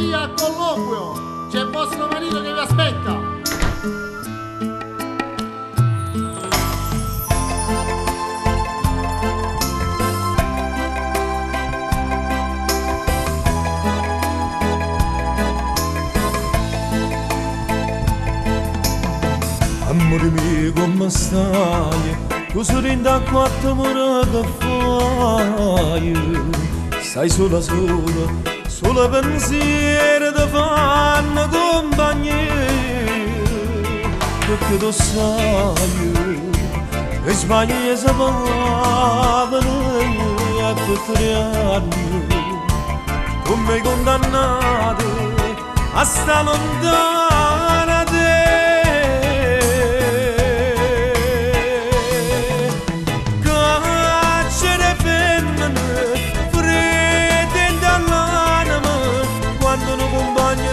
via al colloquio, c'è vostro marito che vi aspetta. Amore mio, come stai? Tu sei da quattro ore che fai. Stai sola, sola pensiero ti fanno compagnia. Perché tu sai, che sbagli si parlano a 4 anni. Tu mi hai condannato a sta lontana te.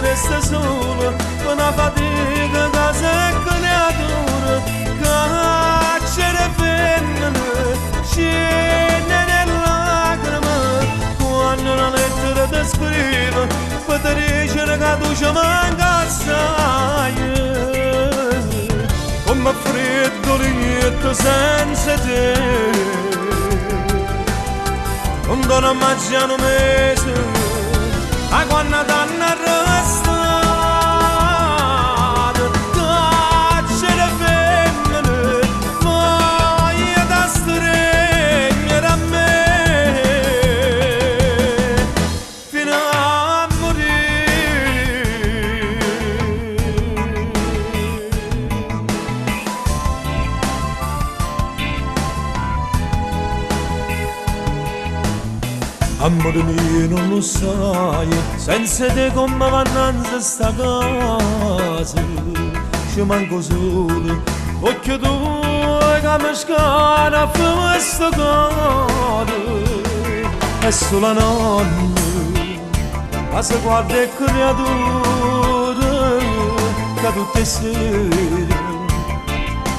Resta solo, una fatica che sei creatura, carcere femmine, scende nelle lacrime, quando una lettera ti scrive, per te dicere che tu ci manca assai. Come freddolito senza te, non dono mangiare un mese, a quando t'hanno arrestato. Amore mio non lo sai, senza te come avanza sta casa. Ci manco solo, occhio tuo che mi scana a questo cuore. È solo la nonna, ma se guarda è creatura, che tutte le sere,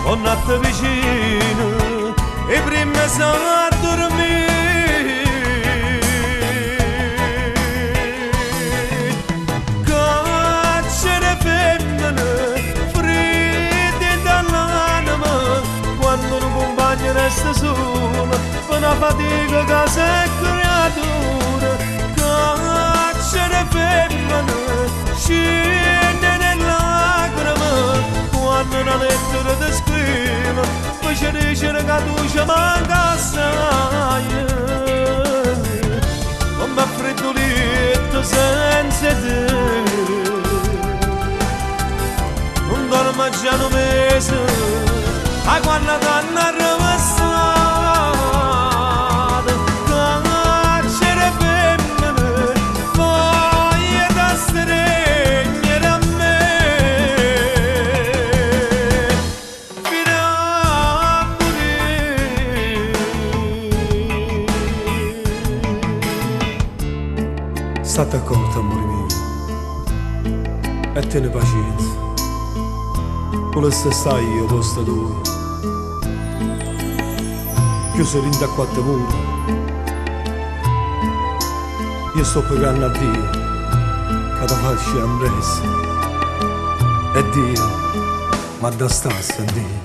con natte vicino, e prima sono a dormire. Resta sola, una fatica che sei creatura, carcere femmine, scende nelle lacrime, quando una lettera ti scrive, poi ci dice che tu ci manca assai. Come freddolito senza te, non dormo già un mese, a quando t'hanno arrestato. Carcere femmine, voglia da stregnere a me. Fino a morire. State accorto, amore mio, e te ne pazienza. Volesse stare io, posto tu. Chiuso in 4 mura, io sto pregando a Dio che ti faccia ambrezza, e Dio mi dà stanza a Dio.